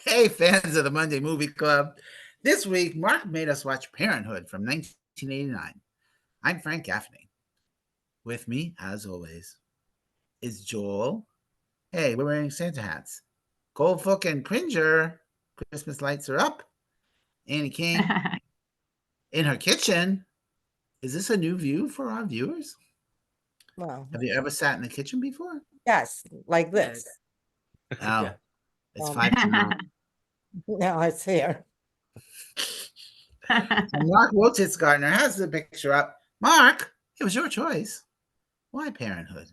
Hey, fans of the Monday Movie Club. This week, Mark made us watch Parenthood from 1989. I'm Frank Gaffney. With me, as always, is Joel. Hey, we're wearing Santa hats. Goldfoot and Cringer. Christmas lights are up. Annie King in her kitchen. Is this a new view for our viewers? Well, Have you ever sat in the kitchen before? yes, like Yeah, this. Oh, Yeah. it's Um, 5 to 9. Now it's here. So Mark Wotitzgartner has the picture up. Mark, it was your choice. Why Parenthood?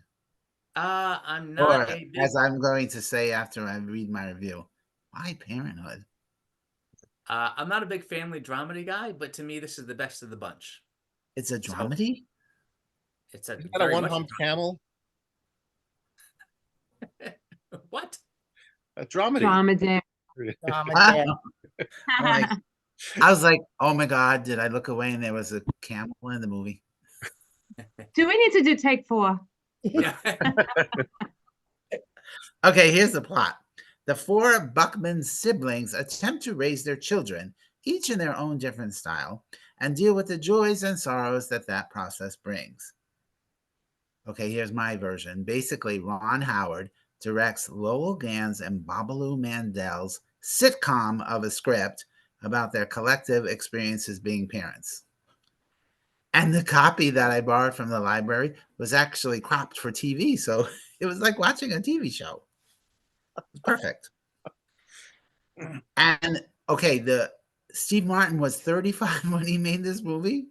I'm Or, not a big as I'm going to say after I read my review, why Parenthood? I'm not a big family dramedy guy, but to me this is the best of the bunch. It's a So dramedy? it's a Isn't that a very much one-hump camel? What? A dramedy. Dromedary. Dromedary. I'm like, I was like, oh my God, did I look away and there was a camel in the movie? Do we need to do take 4? Yeah. Okay, here's the plot. The 4 Buckman siblings attempt to raise their children, each in their own different style, and deal with the joys and sorrows that process brings. Okay, here's my version. Basically, Ron Howard directs Lowell Gans and Babalu Mandel's sitcom of a script about their collective experiences being parents. And the copy that I borrowed from the library was actually cropped for TV, so it was like watching a TV show. It was perfect. And okay, the Steve Martin was 35 when he made this movie.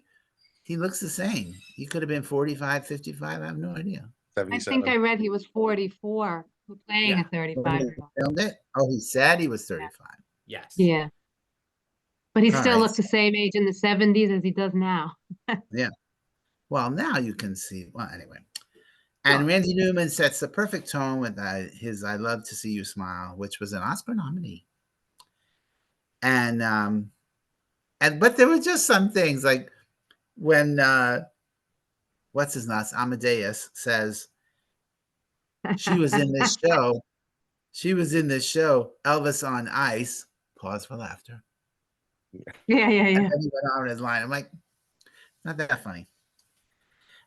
He looks the same. He could have been 45, 55. I have no idea. I 77. think I read he was 44 for playing Yeah. a 35-year-old. Filmed it? Oh, he said he was 35. Yes. Yeah. But he All still right. looked the same age in the 70s as he does now. Yeah. Well, now you can see. Well, anyway. And Sure. Randy Newman sets the perfect tone with his "I Love to See You Smile," which was an Oscar nominee. And but there were just some things like when what's his nuts Amadeus says she was in this show. She was in this show, Elvis on Ice. Pause for laughter. Yeah. And then he went on his line. I'm like, not that funny.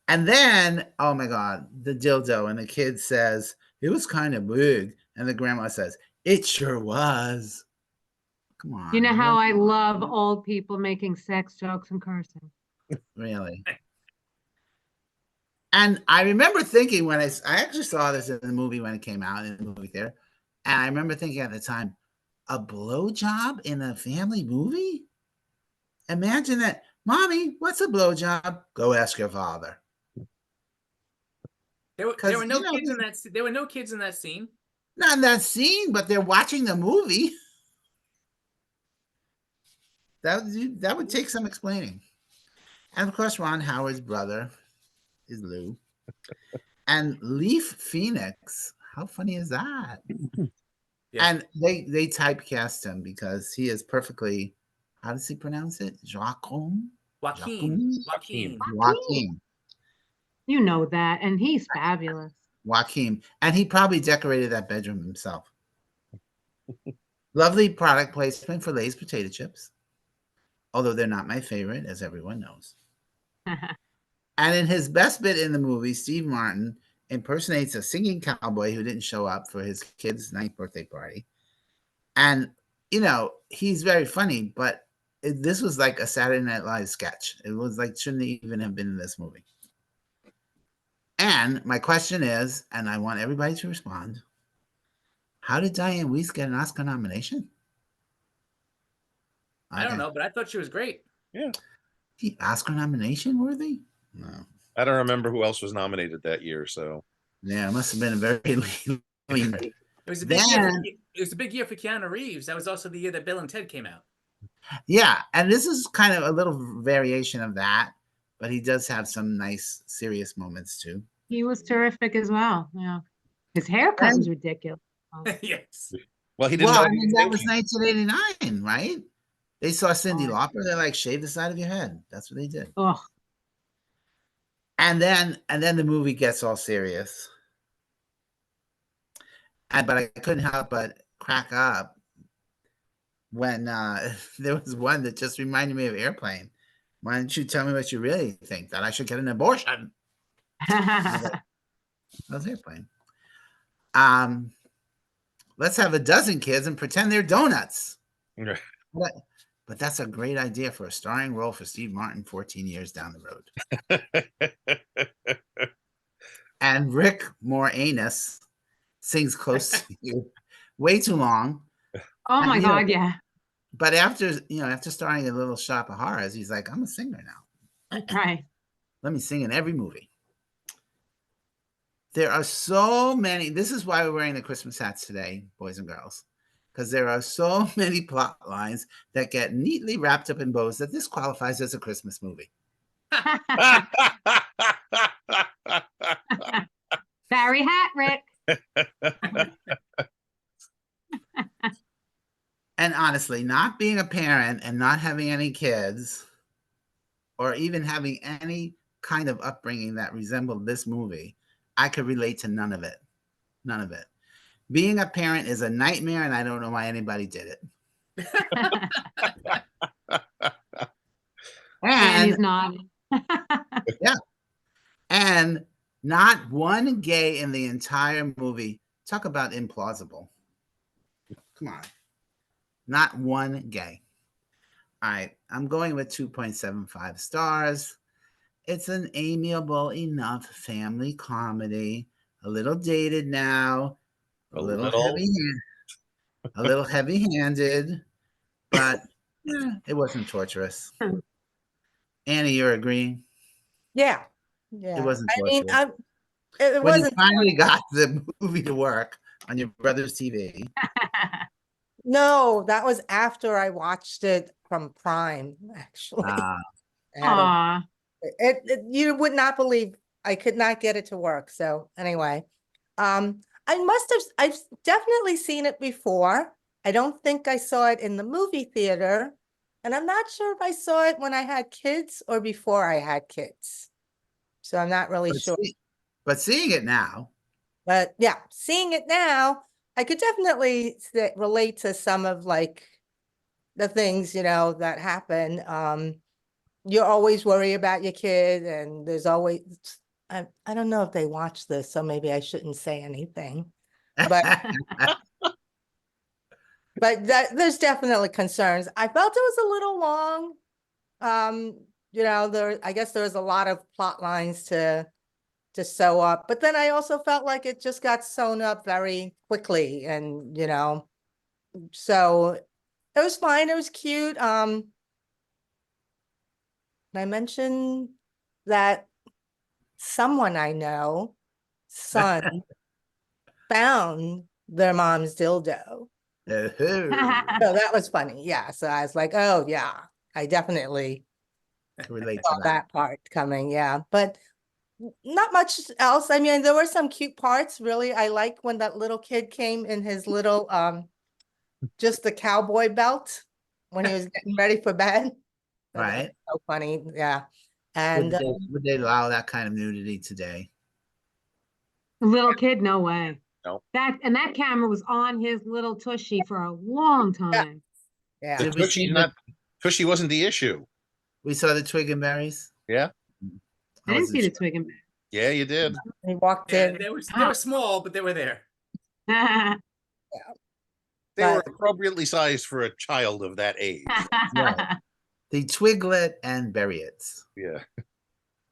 And then, oh my God, the dildo. And the kid says, it was kind of big. And the grandma says, it sure was. Come on. You know how I love old people making sex jokes and cursing. Really? And I remember thinking when I actually saw this in the movie when it came out in the movie theater. And I remember thinking at the time, a blowjob in a family movie? Imagine that. Mommy, what's a blowjob? Go ask your father. There were no kids in that. There were no kids in that scene. Not in that scene, but they're watching the movie. That would take some explaining. And of course, Ron Howard's brother is Lou. And Leaf Phoenix. How funny is that? Yeah. And they typecast him because he is perfectly, how does he pronounce it? Joaquin? Joaquin. You know that. And he's fabulous. Joaquin. And he probably decorated that bedroom himself. Lovely product placement for Lay's potato chips. Although they're not my favorite, as everyone knows. And in his best bit in the movie, Steve Martin impersonates a singing cowboy who didn't show up for his kid's 9th birthday party. And, you know, he's very funny, but this was like a Saturday Night Live sketch. It was like, shouldn't even have been in this movie. And my question is, and I want everybody to respond, how did Diane Weiss get an Oscar nomination? I don't know, but I thought she was great. Yeah. Oscar nomination worthy? No. I don't remember who else was nominated that year, so. Yeah, it must have been a very lean. It was a big year. It was a big year for Keanu Reeves. That was also the year that Bill and Ted came out. Yeah, and this is kind of a little variation of that, but he does have some nice, serious moments too. He was terrific as well. Yeah. His haircut was ridiculous. Yes. Well, he didn't. Well, I mean, that was 1989, right? They saw Cyndi Lauper. They're like, shave the side of your head. That's what they did. Oh. And then the movie gets all serious. But I couldn't help but crack up when there was one that just reminded me of Airplane. Why don't you tell me what you really think? That I should get an abortion? That was Airplane. Let's have a dozen kids and pretend they're donuts. Right. But that's a great idea for a starring role for Steve Martin 14 years down the road. And Rick Moranis sings Close to You way too long. Oh my And, you know, God, yeah. but after starring in Little Shop of Horrors, he's like, I'm a singer now. Right. Let me sing in every movie. There are so many. This is why we're wearing the Christmas hats today, boys and girls, because there are so many plot lines that get neatly wrapped up in bows that this qualifies as a Christmas movie. Barry hat, Rick. And honestly, not being a parent and not having any kids, or even having any kind of upbringing that resembled this movie, I could relate to none of it. None of it. Being a parent is a nightmare, and I don't know why anybody did it. And he's And nodding. and not one gay in the entire movie. Talk about implausible. Come on. Not one gay. All right, I'm going with 2.75 stars. It's an amiable enough family comedy, a little dated now, a little heavy-handed, but it wasn't torturous. Annie, you're agreeing? Yeah. It Yeah. wasn't I mean, torturous. it When you wasn't. finally got the movie to work on your brother's TV. No, that was after I watched it from Prime, actually. Aw. You would not believe I could not get it to work. So anyway, I've definitely seen it before. I don't think I saw it in the movie theater, and I'm not sure if I saw it when I had kids or before I had kids. So I'm not really sure. But seeing it now. But yeah, seeing it now, I could definitely relate to some of like the things, that happen. You always worry about your kid, and there's always, I don't know if they watch this, so maybe I shouldn't say anything, but there's definitely concerns. I felt it was a little long. I guess there was a lot of plot lines to sew up, but then I also felt like it just got sewn up very quickly, and so it was fine. It was cute. I mentioned that someone I know, son, found their mom's dildo. So that was funny. Yeah. So I was like, oh yeah, I definitely relate saw to that part coming. Yeah. But not much else. I mean, there were some cute parts. Really, I like when that little kid came in his little just the cowboy belt when he was getting ready for bed. Right. So funny. Yeah. And would they allow that kind of nudity today? Little kid, no way. No. That camera was on his little tushy for a long time. yeah. The tushy wasn't the issue. We saw the twig and berries. Yeah. I didn't see the twig and Yeah, you did. He walked Yeah, in. they were small, but they were there. bear. They were But- appropriately sized for a child of that age. Right. The twiglet and berries. Yeah.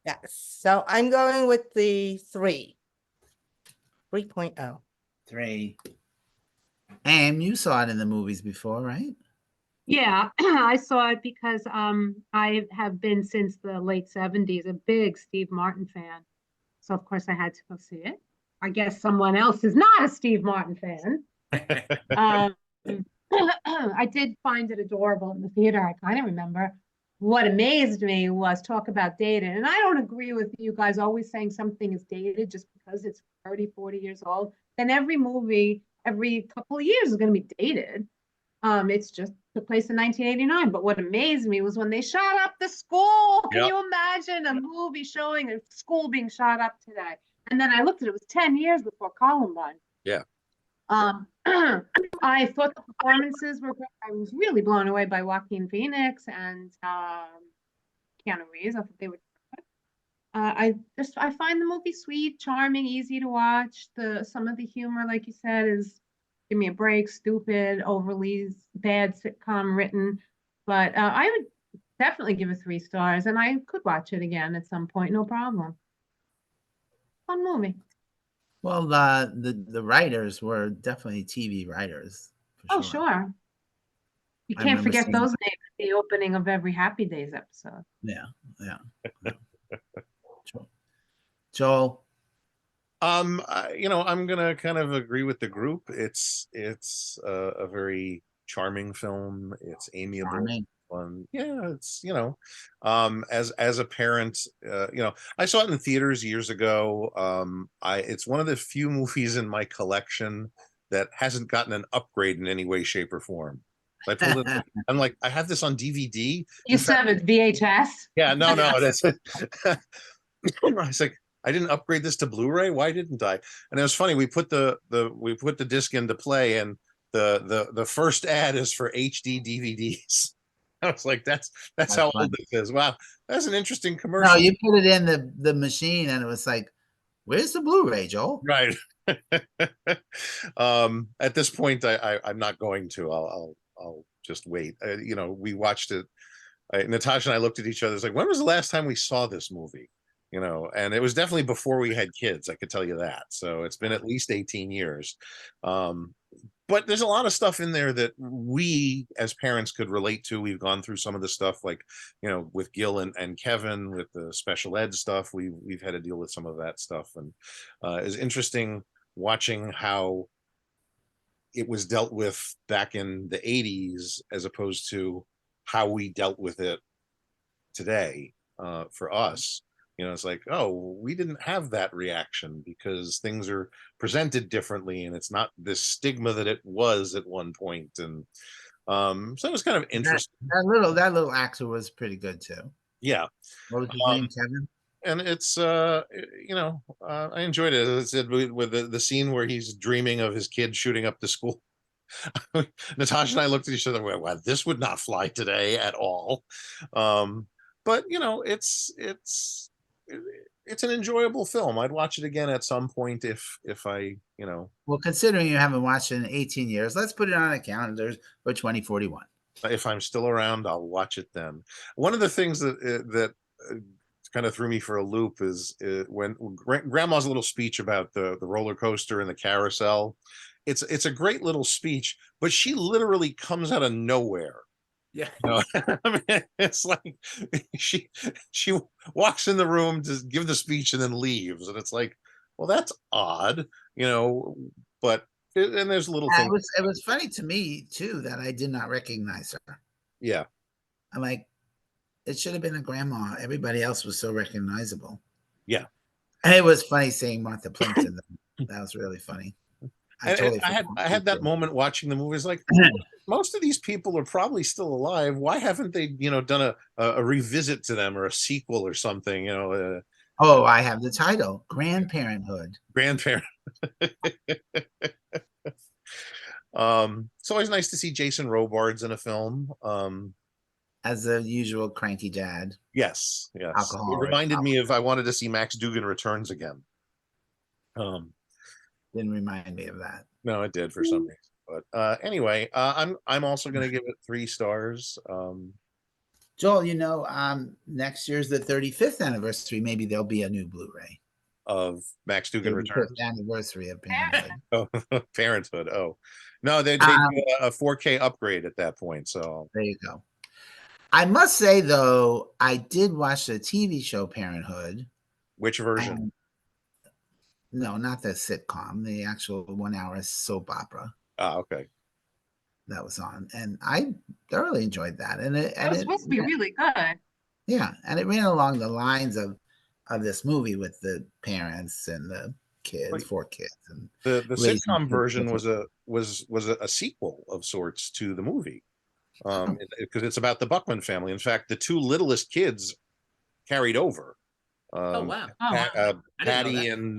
Yes. So I'm going with the 3.0. 3. You saw it in the movies before, right? Yeah, I saw it because I have been since the late 70s a big Steve Martin fan. So of course I had to go see it. I guess someone else is not a Steve Martin fan. I did find it adorable in the theater. I kind of remember. What amazed me was talk about dated. And I don't agree with you guys always saying something is dated just because it's 30, 40 years old. Then every movie, every couple of years is going to be dated. It's just took place in 1989. But what amazed me was when they shot up the school. Can you imagine a movie showing a school being shot up today? And then I looked at it, it was 10 years before Columbine. Yeah. I I thought the performances were great. I was really blown away by Joaquin Phoenix and Keanu Reeves. I thought they were. I find the movie sweet, charming, easy to watch. Some of the humor, like you said, is give me a break, stupid, overly bad sitcom written. But I would definitely give it 3 stars, and I could watch it again at some point, no problem. Fun movie. Well, the writers were definitely TV writers for Oh, sure. sure. You I can't remember forget seeing those names at the opening of every Happy Days episode. Yeah, yeah. Joel. Joel. I'm gonna kind of agree with the group. It's a very charming film. It's amiable, Charming. fun. Yeah, it's as a parent, I saw it in theaters years ago. It's one of the few movies in my collection that hasn't gotten an upgrade in any way, shape, or form. I pulled it. I'm like, I have this on DVD. You said it's VHS. Yeah, no, that's I was like, I didn't upgrade this to Blu-ray. Why didn't I? And it was funny. We put the disc into play, and the first ad is for HD DVDs. I was like, that's how fun. old this is. Wow, that's an interesting No, commercial. you put it in the machine, and it was like, "Where's the Blu-ray, Joel?" Right. At this point, I'm not going to. I'll just wait. We watched it. Natasha and I looked at each other. It's like, when was the last time we saw this movie? And it was definitely before we had kids. I could tell you that. So it's been at least 18 years. But there's a lot of stuff in there that we as parents could relate to. We've gone through some of the stuff, like, with Gil and Kevin, with the special ed stuff. We've had to deal with some of that stuff, and it's interesting watching how it was dealt with back in the 80s as opposed to how we dealt with it today. For us, it's like, oh, we didn't have that reaction because things are presented differently, and it's not this stigma that it was at one point. And so it was kind of interesting. That little actor was pretty good too. Yeah. What was his name, Kevin? And it's I enjoyed it. As I said, with the scene where he's dreaming of his kid shooting up the school. Natasha and I looked at each other and went, "Wow, this would not fly today at all." But it's an enjoyable film. I'd watch it again at some point if I. Well, considering you haven't watched it in 18 years, let's put it on a calendar for 2041. If I'm still around, I'll watch it then. One of the things that kind of threw me for a loop is when Grandma's little speech about the roller coaster and the carousel. It's a great little speech, but she literally comes out of nowhere. Yeah. I mean, it's like she walks in the room to give the speech and then leaves, and it's like, well, that's odd, but and there's little things. It was funny to me too that I did not recognize her. Yeah. I'm like, it should have been a grandma. Everybody else was so recognizable. Yeah. And it was funny seeing Martha Plimpton. That was really funny. I had that moment watching the movie. It's like, most of these people are probably still alive. Why haven't they, done a revisit to them or a sequel or something? Oh, I have the title, Grandparenthood. Grandparent. It's always nice to see Jason Robards in a film. As the usual cranky dad. Yes. Alcoholic. It reminded me of, I wanted to see Max Dugan Returns again. Didn't remind me of that. No, it did for some reason. But anyway, I'm also going to give it 3 stars. Joel, next year's the 35th anniversary. Maybe there'll be a new Blu-ray Of Max Dugan Returns. Anniversary of Parenthood. Oh, Parenthood. Oh, no, they do a 4K upgrade at that point. So there you go. I must say, though, I did watch the TV show Parenthood. Which version? No, not the sitcom, the actual 1-hour soap opera. Okay. That was on, and I thoroughly enjoyed that. And it was supposed to be really good. Yeah, and it ran along the lines of this movie with the parents and the kids, 4 kids, and the sitcom version was a sequel of sorts to the movie, because it's about the Buckman family. In fact, the 2 littlest kids carried over. Oh wow! Patty and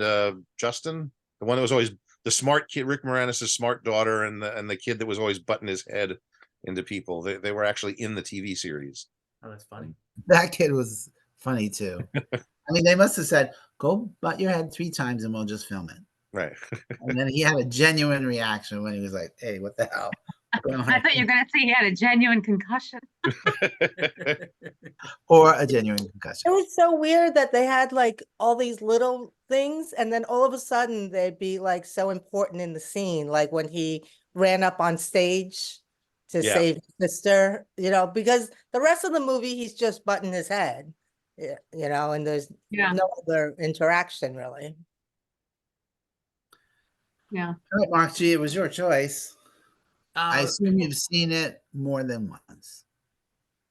Justin, the one that was always the smart kid, Rick Moranis' smart daughter, and the kid that was always butting his head into people. They were actually in the TV series. Oh, that's funny. That kid was funny too. I mean, they must have said, "Go butt your head 3 times and we'll just film it." Right. And then he had a genuine reaction when he was like, "Hey, what the hell?" I thought you were gonna say he had a genuine concussion. Or a genuine It concussion. was so weird that they had like all these little things, and then all of a sudden they'd be like so important in the scene, like when he ran up on stage to Yeah. save his sister, because the rest of the movie he's just butting his head, and there's Yeah, no other interaction really. yeah. All right, Mark G, it was your choice. I Uh, assume you've seen it more than once.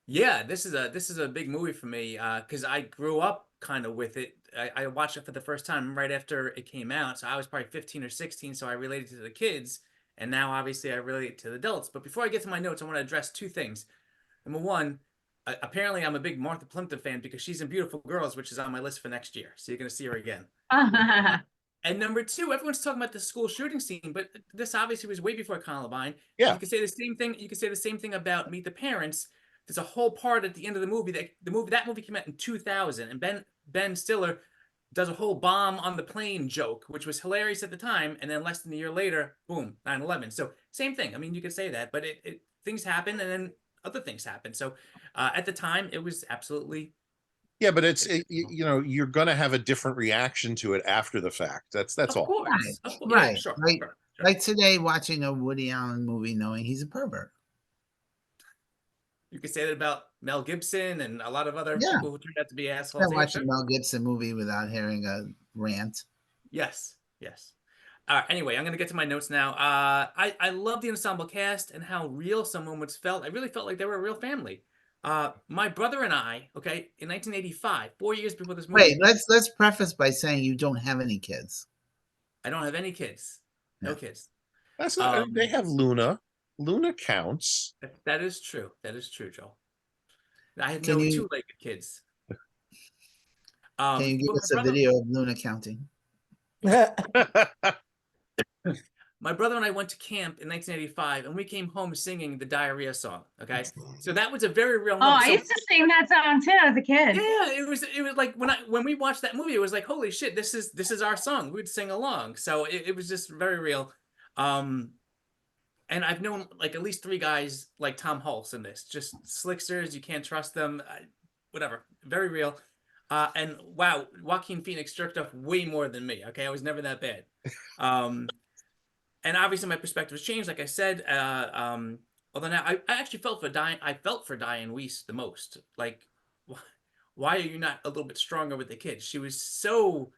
Yeah, this is a big movie for me because I grew up kind of with it. I watched it for the first time right after it came out, so I was probably 15 or 16, so I related to the kids, and now obviously I relate to the adults. But before I get to my notes, I want to address two things. Number one, apparently I'm a big Martha Plimpton fan because she's in Beautiful Girls, which is on my list for next year, so you're going to see her again. And number two, everyone's talking about the school shooting scene, but this obviously was way before Columbine. Yeah. You could say the same thing. You could say the same thing about Meet the Parents. There's a whole part at the end of the movie that movie came out in 2000, and Ben Stiller does a whole bomb on the plane joke, which was hilarious at the time, and then less than a year later, boom, 9/11. So same thing. I mean, you could say that, but it things happen, and then other things happen. So at the time, it was absolutely. Yeah, but you're going to have a different reaction to it after the fact. That's Of all. course, of course, Right. yeah, sure, Like, sure. like today, watching a Woody Allen movie, knowing he's a pervert. You could say that about Mel Gibson and a lot of other Yeah. people who turned out to be assholes. Can't Yeah, watch sure. a Mel Gibson movie without hearing a rant. Yes, yes. Anyway, I'm gonna get to my notes now. I love the ensemble cast and how real some moments felt. I really felt like they were a real family. My brother and I, okay, in 1985, 4 years before this movie, Wait, let's preface by saying you don't have any kids. I don't have any kids, no Yeah. kids. That's not. They have Luna. Luna counts. That is true. That is true, Joel. I have Can no you two-legged kids. can you give But us a video of Luna counting? my brother and I went to camp in 1985, and we came home singing the Diarrhea song. Okay, so that was a very real Oh, moment. I So, used to sing that song too as a kid. yeah, it was like when we watched that movie, it was like, holy shit, this is our song. We'd sing along. So it was just very real. And I've known like at least 3 guys like Tom Hulse in this, just slicksters. You can't trust them. Whatever, very real. And wow, Joaquin Phoenix jerked off way more than me. Okay, I was never that bad. And obviously my perspective has changed, like I said. Although now I actually felt for Diane. I felt for Diane Weiss the most. Like, why are you not a little bit stronger with the kids? She was so.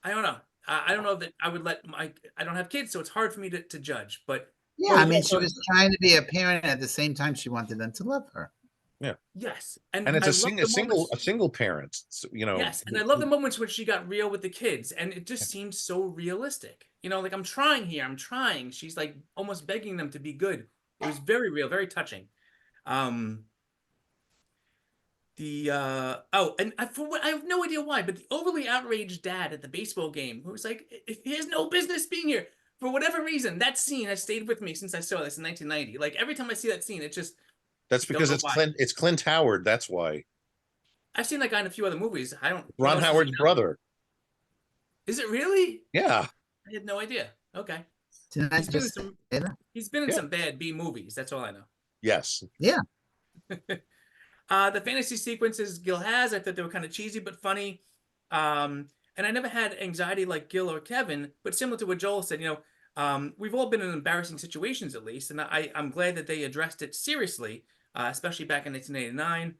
I don't know. I don't know that I would let my. I don't have kids, so it's hard for me to judge. But Yeah, I mean, she was trying to be a parent at the same time she wanted them to love her. Yeah. yes, And and it's I a love the moments. single parent. Yes, and I love the moments when she got real with the kids, and it just seemed so realistic. Like I'm trying here, I'm trying. She's like almost begging them to be good. It was very real, very touching. Um, and I have no idea why, but the overly outraged dad at the baseball game who was like, he has no business being here. For whatever reason, that scene has stayed with me since I saw this in 1990. Like every time I see that scene, it just That's because know it's why. Clint Howard. That's why. I've seen that guy in a few other movies. I don't. Ron Howard's brother. Is it really? Yeah. I had no idea. Okay. Didn't I He's been in just some. say that? He's been in Yeah. some bad B movies. That's all I know. Yes. Yeah. The fantasy sequences Gil has, I thought they were kind of cheesy but funny. And I never had anxiety like Gil or Kevin, but similar to what Joel said, we've all been in embarrassing situations at least, and I'm glad that they addressed it seriously, especially back in 1989.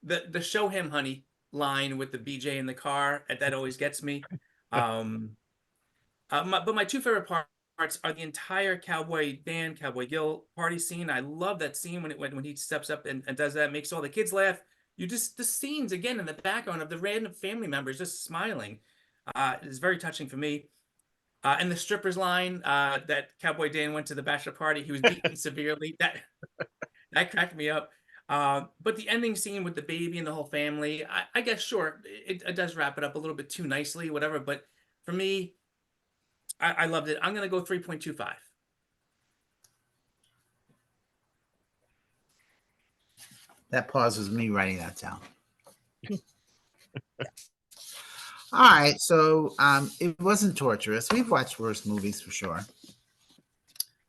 The "show him, honey" line with the BJ in the car, that always gets me. But my two favorite parts are the entire Cowboy Dan, Cowboy Gil party scene. I love that scene when he steps up and does that, makes all the kids laugh. The scenes again in the background of the random family members just smiling is very touching for me. And the strippers line that Cowboy Dan went to the bachelor party, he was beaten severely. That cracked me up. But the ending scene with the baby and the whole family, I guess, sure, it does wrap it up a little bit too nicely, whatever. But for me, I loved it. I'm gonna go 3.25. That pause was me writing that down. All right, so it wasn't torturous. We've watched worse movies for sure.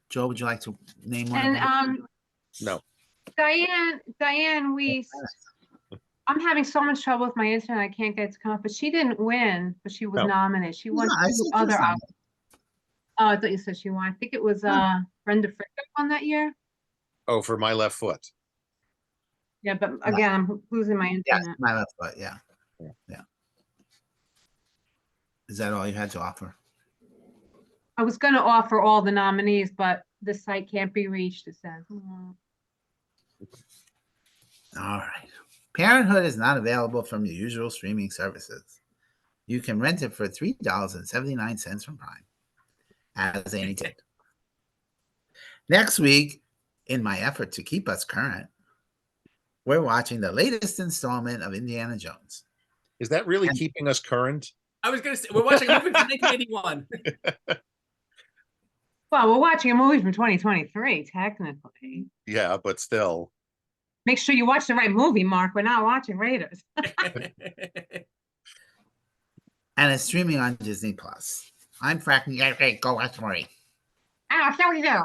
Joe, would you like to name one? And of them? No. Diane, I'm having so much trouble with my internet. I can't get it to come up, but she didn't win, but she was No. nominated. She won I two said she was other Oscars. nominated. Oh, I thought you said she won. I think it was Brenda Fricker won that year. Oh, for My Left Foot. Yeah, but again, I'm losing my Yes, internet. My Left Foot. Yeah. Yeah. Yeah. Is that all you had to offer? I was going to offer all the nominees, but the site can't be reached, it says. All right. Parenthood is not available from your usual streaming services. You can rent it for $3.79 from Prime, as Amy did. Next week, in my effort to keep us current, we're watching the latest installment of Indiana Jones. Is that really keeping us current? I was gonna say we're watching a movie from 1981. Well, we're watching a movie from 2023, technically. Yeah, but still. Make sure you watch the right movie, Mark. We're not watching Raiders. And it's streaming on Disney Plus. I'm fracking. Okay, go watch Marie. Oh, so we do.